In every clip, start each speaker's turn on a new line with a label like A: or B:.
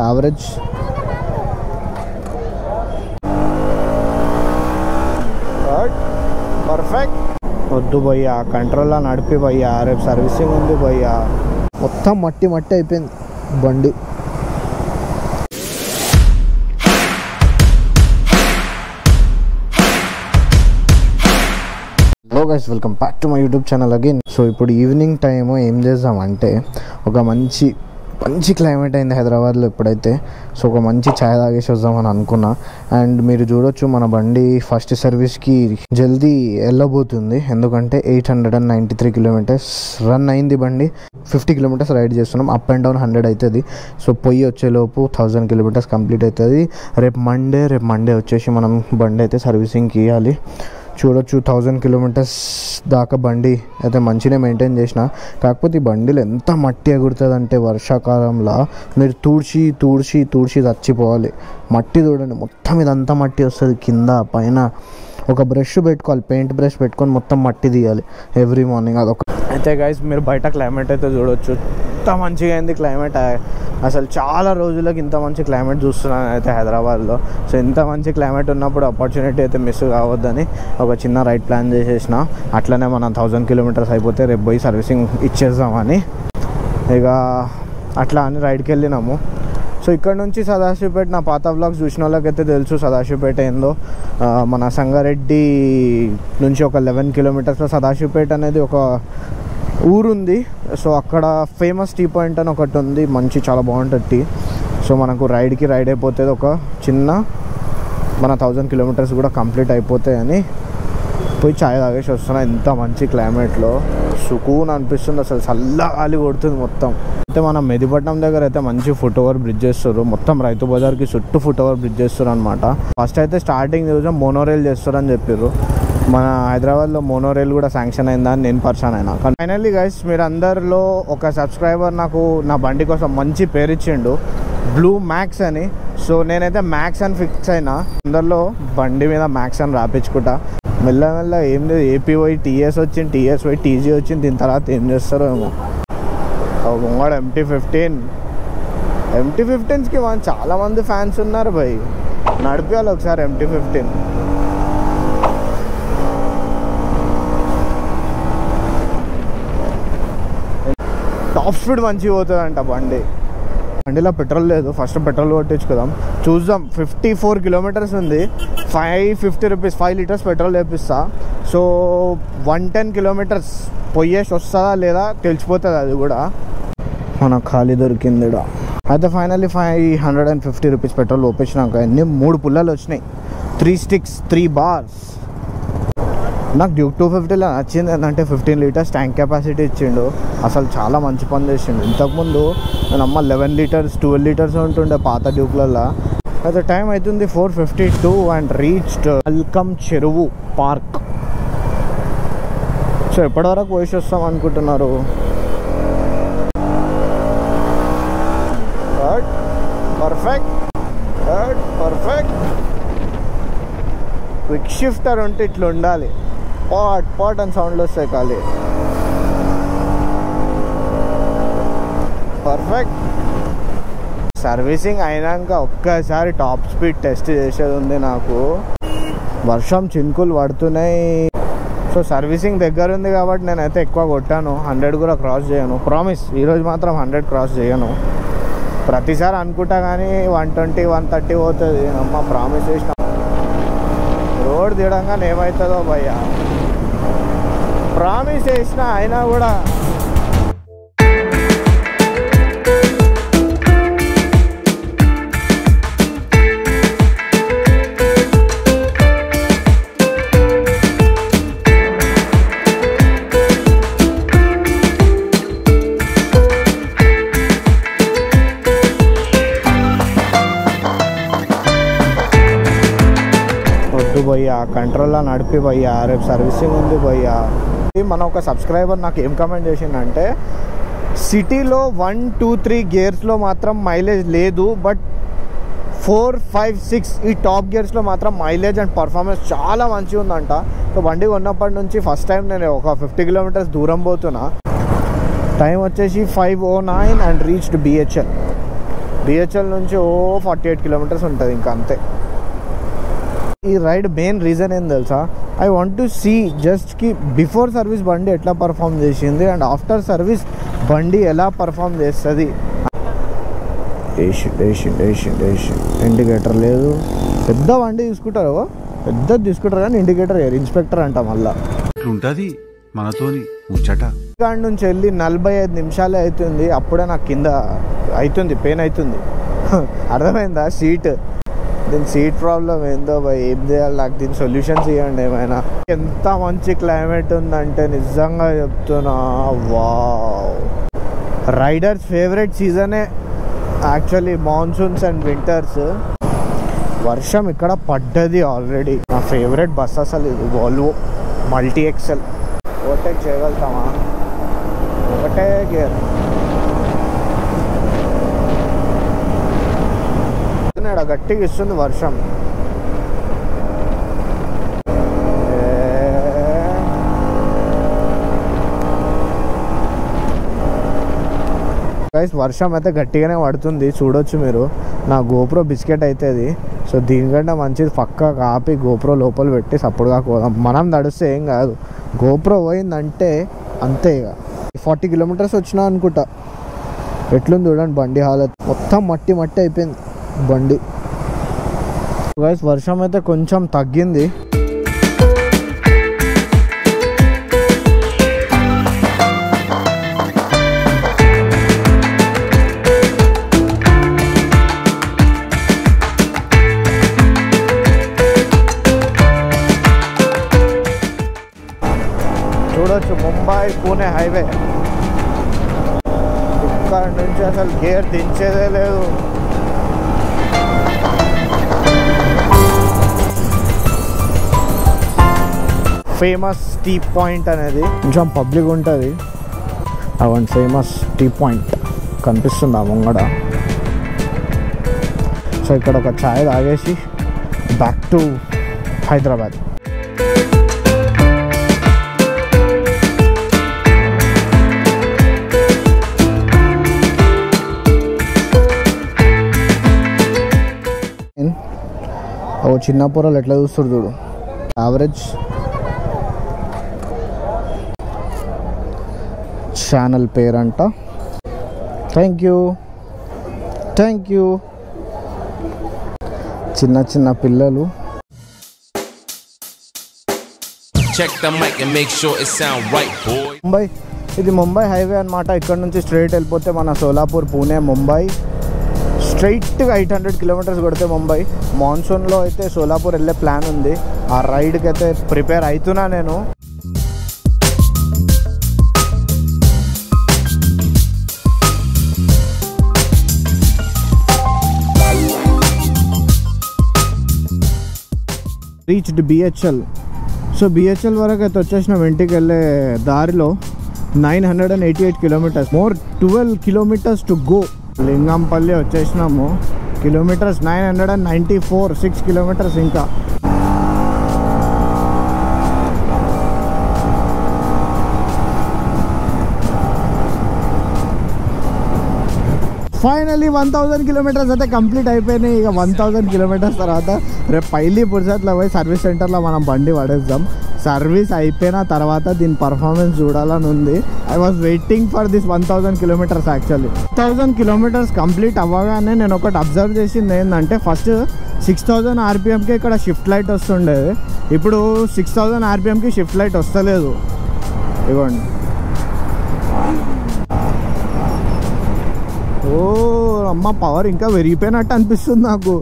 A: Average perfect. వద్దు భయ్యా, కంట్రోల్లో నడిపి భయ్యా, రేపు సర్వీసింగ్ ఉంది భయ్యా. మొత్తం మట్టి మట్టి అయిపోయింది బండి. Hello guys, welcome back to my YouTube channel again. So ఇప్పుడు ఈవినింగ్ టైము ఏం చేద్దామంటే, ఒక మంచి క్లైమేట్ అయింది హైదరాబాద్లో ఇప్పుడైతే. సో ఒక మంచి ఛాయ్ తాగేసి వద్దామని అనుకున్నా. అండ్ మీరు చూడొచ్చు మన బండి ఫస్ట్ సర్వీస్కి జల్దీ వెళ్ళబోతుంది, ఎందుకంటే 893 కిలోమీటర్స్ రన్ అయింది బండి. 50 కిలోమీటర్స్ రైడ్ చేస్తున్నాం, అప్ అండ్ డౌన్ 100 అవుతుంది. సో పొయ్యి వచ్చేలోపు 1000 కిలోమీటర్స్ కంప్లీట్ అవుతుంది. రేపు మండే వచ్చేసి మనం బండి అయితే సర్వీసింగ్కి ఇవ్వాలి. చూడొచ్చు 1000 కిలోమీటర్స్ దాకా బండి అయితే మంచిగా మెయింటైన్ చేసిన. కాకపోతే ఈ బండిలో ఎంత మట్టి ఎగురుతుంది అంటే, వర్షాకాలంలో మీరు తూడ్చి చచ్చిపోవాలి. మట్టి చూడండి, మొత్తం ఇదంతా మట్టి వస్తుంది కింద పైన. ఒక బ్రష్ పెట్టుకోవాలి, పెయింట్ బ్రష్ పెట్టుకొని మొత్తం మట్టి తీయాలి ఎవ్రీ మార్నింగ్. అదొక అయితే గైస్, మీరు బయట క్లైమేట్ అయితే చూడొచ్చు, ఎంత మంచిగా అయింది క్లైమేట్. అసలు చాలా రోజులకి ఇంత మంచి క్లైమేట్ చూస్తున్నాను అయితే హైదరాబాద్లో. సో ఇంత మంచి క్లైమేట్ ఉన్నప్పుడు ఆపర్చునిటీ అయితే మిస్ కావద్దని ఒక చిన్న రైడ్ ప్లాన్ చేసేసిన. అట్లనే మనం 1000 కిలోమీటర్స్ అయిపోతే రేపు పోయి సర్వీసింగ్ ఇచ్చేద్దామని ఇక అట్లా అని రైడ్కి వెళ్ళినాము. సో ఇక్కడ నుంచి సదాశివపేట, నా పాత వ్లాగ్స్ చూసిన వాళ్ళకైతే తెలుసు సదాశివపేట ఏందో. మన సంగారెడ్డి నుంచి ఒక 11 కిలోమీటర్స్లో సదాశివపేట అనేది ఒక ఊరుంది. సో అక్కడ ఫేమస్ టీ పాయింట్ అని ఒకటి ఉంది, చాలా బాగుంటుంది టీ. సో మనకు రైడ్ అయిపోతుంది, ఒక చిన్న మన 1000 కిలోమీటర్స్ కూడా కంప్లీట్ అయిపోతాయని పోయి ఛాయ్ తాగేసి వస్తున్నా. ఎంత మంచి క్లైమేట్లో సుకూన్ అనిపిస్తుంది, అసలు చల్ల గాలి కొడుతుంది మొత్తం. అయితే మన మెదిపట్నం దగ్గర అయితే మంచి ఫుట్ ఓవర్ బ్రిడ్జ్ చేస్తారు, మొత్తం రైతు బజార్కి చుట్టూ ఫుట్ ఓవర్ బ్రిడ్జ్ చేస్తారు అనమాట. ఫస్ట్ అయితే స్టార్టింగ్ చూసాం మోనోరైల్ చేస్తారని చెప్పారు. మన హైదరాబాద్లో మోనోరైల్ కూడా శాంక్షన్ అయిందా అని నేను పర్సన్ అయినా. ఫైనల్లీ గైస్, మీరు అందరిలో ఒక సబ్స్క్రైబర్ నాకు నా బండి కోసం మంచి పేరు ఇచ్చిండు, బ్లూ మ్యాక్స్ అని. సో నేనైతే మ్యాక్స్ అని ఫిక్స్ అయినా. అందరిలో బండి మీద మ్యాక్స్ అని రాపించుకుంటా. మెల్ల ఏం లేదు, ఏపీ పోయి టీఎస్ వచ్చింది, టీఎస్ పోయి టీజీ వచ్చింది, దీని తర్వాత ఏం చేస్తారో ఏమో. ముంగడ MT-15కి చాలామంది ఫ్యాన్స్ ఉన్నారు భయ్. నడిపేయాలి ఒకసారి MT-15. టాప్ స్పీడ్ మంచిగా పోతుందంట బండిలో పెట్రోల్ లేదు, ఫస్ట్ పెట్రోల్ కొట్టించుకుందాం చూద్దాం. 54 కిలోమీటర్స్ ఉంది, 550 రూపీస్, 5 లీటర్స్ పెట్రోల్ వేపిస్తా. సో 110 కిలోమీటర్స్ పోయేసి వస్తుందా లేదా తెలిసిపోతుంది, అది కూడా మనకు ఖాళీ దొరికింది. అయితే ఫైనల్లీ 550 రూపీస్ పెట్రోల్ ఒప్పించినాక అన్ని 3 పుల్లలు వచ్చినాయి, 3 స్టిక్స్, 3 బార్స్. నాకు డ్యూక్ 250లో నచ్చింది ఏంటంటే 15 లీటర్స్ ట్యాంక్ కెపాసిటీ ఇచ్చిండు, అసలు చాలా మంచి పని చేసిండు. ఇంతకుముందు నేను 11 లీటర్స్ 12 లీటర్స్ ఉంటుండే పాత డ్యూక్లలో. అయితే టైం అవుతుంది 4:52 అండ్ రీచ్డ్ వెల్కమ్ చెరువు పార్క్. సో ఎప్పటివరకు పోయి వస్తాం అనుకుంటున్నారు? పర్ఫెక్ట్. క్విక్ షిఫ్టర్ ఉంటే ఇట్లా ఉండాలి, పాట్ అని సౌండ్లు వస్తాయి ఖాళీ. పర్ఫెక్ట్. సర్వీసింగ్ అయినాక ఒక్కసారి టాప్ స్పీడ్ టెస్ట్ చేసేది ఉంది నాకు. వర్షం చినుకులు పడుతున్నాయి. సో సర్వీసింగ్ దగ్గర ఉంది కాబట్టి నేనైతే ఎక్కువ కొట్టాను, 100 కూడా క్రాస్ చేయను. ప్రామిస్, ఈరోజు మాత్రం 100 క్రాస్ చేయను. ప్రతిసారి అనుకుంటా కానీ 120, 130 పోతుంది. అమ్మ ప్రామిస్ చేసిన. రోడ్ తీయడంగానే ఏమవుతుందో భయ్యా, ప్రామిస్ చేసిన అయినా కూడా. భయ్యా కంట్రోల్లో నడిపి భయ్యా, రేపు సర్వీసింగ్ ఉంది భయ్యా. మన ఒక సబ్స్క్రైబర్ నాకు ఏం కమెంట్ చేసిందంటే, సిటీలో 1, 2, 3 గేర్స్లో మాత్రం మైలేజ్ లేదు, బట్ 4, 5, 6 ఈ టాప్ గేర్స్లో మాత్రం మైలేజ్ అండ్ పర్ఫార్మెన్స్ చాలా మంచిగా ఉందంట. సో బండి కొన్నప్పటి నుంచి ఫస్ట్ టైం నేను ఒక 50 కిలోమీటర్స్ దూరం పోతున్నా. టైం వచ్చేసి 5:09 అండ్ రీచ్డ్ BHL. బిహెచ్ఎల్ నుంచి 48 కిలోమీటర్స్ ఉంటుంది, ఇంకా అంతే. ఈ రైడ్ మెయిన్ రీజన్ ఏం తెలుసా, ఐ వాంట్ టు సీ జస్ట్కి బిఫోర్ సర్వీస్ బండి ఎట్లా పర్ఫామ్ చేసింది అండ్ ఆఫ్టర్ సర్వీస్ బండి ఎలా పర్ఫామ్ చేస్తుంది. ఇండికేటర్ లేదు, పెద్ద బండి తీసుకుంటారు, పెద్దది తీసుకుంటారు కానీ ఇండికేటర్ ఇన్స్పెక్టర్ అంట. మళ్ళీ
B: ఉంటుంది మనతోని ముచ్చట.
A: ఇక్కడ నుంచి వెళ్ళి 45 నిమిషాలే అవుతుంది, అప్పుడే నాకు కింద అవుతుంది, పెయిన్ అవుతుంది. అర్థమైందా? దీని సీట్ ప్రాబ్లం ఏందో భయ్, ఏం చేయాలి నాకు, దీని సొల్యూషన్స్ ఇవ్వండి ఏమైనా. ఎంత మంచి క్లైమేట్ ఉందంటే నిజంగా చెప్తున్నా, వావ్. రైడర్స్ ఫేవరెట్ సీజనే యాక్చువల్లీ మాన్సూన్స్ అండ్ వింటర్స్. వర్షం ఇక్కడ పడ్డది ఆల్రెడీ. నా ఫేవరెట్ బస్ అసలు ఇది, వాల్వో మల్టీ ఎక్సెల్. ఓవర్టేక్ చేయగలుగుతామా? ఒకటే గేర్. గట్టిగా ఇస్తుంది వర్షం. గైస్ వర్షం అయితే గట్టిగానే పడుతుంది, చూడొచ్చు మీరు. నా గోప్రో బిస్కెట్ అవుతుంది. సో దీనికంటే మంచిది పక్కా కాపి గోప్రో లోపల పెట్టి సపోర్ట్గా పోదాం. మనం నడిస్తే ఏం కాదు, గోప్రో పోయిందంటే అంతే. ఇక 40 కిలోమీటర్స్ వచ్చినా అనుకుంటా. ఎట్లుంది చూడండి బండి హాలత్, మొత్తం మట్టి మట్టి అయిపోయింది బండి. గైస్ వర్షం అయితే కొంచెం తగ్గింది. చూడొచ్చు ముంబై పూణే హైవే. ఇక్కడ నుంచి అసలు గేర్ దించేదే లేదు. ఫేమస్ టీ పాయింట్ అనేది కొంచెం పబ్లిక్ ఉంటుంది. అవన్నీ ఫేమస్ టీ పాయింట్ కనిపిస్తుంది ఆ ముంగడ. సో ఇక్కడ ఒక ఛాయ్ తాగేసి బ్యాక్ టు హైదరాబాద్. ఓ చిన్న పొరలు ఎట్లా చూస్తారు చూడు. యావరేజ్ ఛానల్ పేరంట. Thank you. చిన్న చిన్న పిల్లలు. ముంబై, ఇది ముంబై హైవే అనమాట. ఇక్కడ నుంచి స్ట్రైట్ వెళ్ళిపోతే మన సోలాపూర్, పూణే, ముంబై స్ట్రైట్గా 800 కిలోమీటర్స్ కొడితే ముంబై. మాన్సూన్లో అయితే సోలాపూర్ వెళ్ళే ప్లాన్ ఉంది. ఆ రైడ్కి అయితే ప్రిపేర్ అవుతున్నా నేను. Reached BHEL. సో బిహెచ్ఎల్ వరకు అయితే వచ్చేసినాం. ఇంటికి వెళ్ళే దారిలో 988 kilometres, more 12 kilometres to go. Lingampalli వచ్చేసినాము. కిలోమీటర్స్ 994, 6 కిలోమీటర్స్ ఇంకా. ఫైనలీ 1000 కిలోమీటర్స్ అయితే కంప్లీట్ అయిపోయినాయి. ఇక 1000 కిలోమీటర్స్ తర్వాత రేపు పైలీ పురుషత్లో పోయి సర్వీస్ సెంటర్లో మనం బండి పడేద్దాం. సర్వీస్ అయిపోయిన తర్వాత దీని పర్ఫార్మెన్స్ చూడాలని ఉంది. I was waiting for this 1000 kilometres. Actually 1000 kilometres complete అవ్వగానే నేను ఒకటి అబ్జర్వ్ చేసింది ఏంటంటే, ఫస్ట్ 6000 ఆర్పిఎంకి ఇక్కడ షిఫ్ట్ లైట్ వస్తుండేది. ఇప్పుడు 6000 ఆర్పిఎంకి షిఫ్ట్ లైట్ వస్తలేదు. ఇవ్వండి. ఓ అమ్మ, పవర్ ఇంకా పెరిగిపోయినట్టు అనిపిస్తుంది నాకు.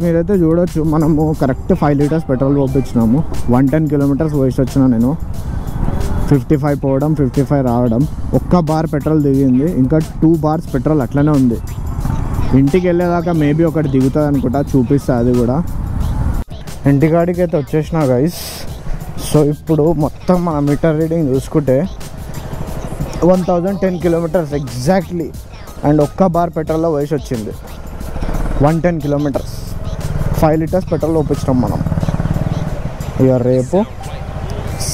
A: మీరైతే చూడొచ్చు, మనము కరెక్ట్ 5 లీటర్స్ పెట్రోల్ పోపించినాము. 110 కిలోమీటర్స్ పోసి వచ్చిన నేను. 55 పోవడం, 55 రావడం. 1 బార్ పెట్రోల్ దిగింది, ఇంకా 2 బార్స్ పెట్రోల్ అట్లనే ఉంది. ఇంటికి వెళ్ళేదాకా మేబీ ఒకటి దిగుతుంది అనుకుంటా, చూపిస్తా అది కూడా. ఇంటికాడికి అయితే వచ్చేసిన గైస్. సో ఇప్పుడు మొత్తం మన మీటర్ రీడింగ్ చూసుకుంటే 1010 కిలోమీటర్స్ ఎగ్జాక్ట్లీ. అండ్ 1 బార్ పెట్రోల్లో వేసి వచ్చింది. 110 కిలోమీటర్స్, 5 లీటర్స్ పెట్రోల్ ఒప్పించినాం మనం. ఇక రేపు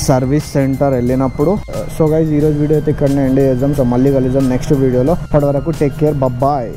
A: సర్వీస్ సెంటర్ వెళ్ళినప్పుడు. సో గైస్ ఈరోజు వీడియో అయితే ఇక్కడనే ఎండ్ చేద్దాం. సో మళ్ళీ కలుద్దాం నెక్స్ట్ వీడియోలో. అప్పటి వరకు టేక్ కేర్, బాయ్.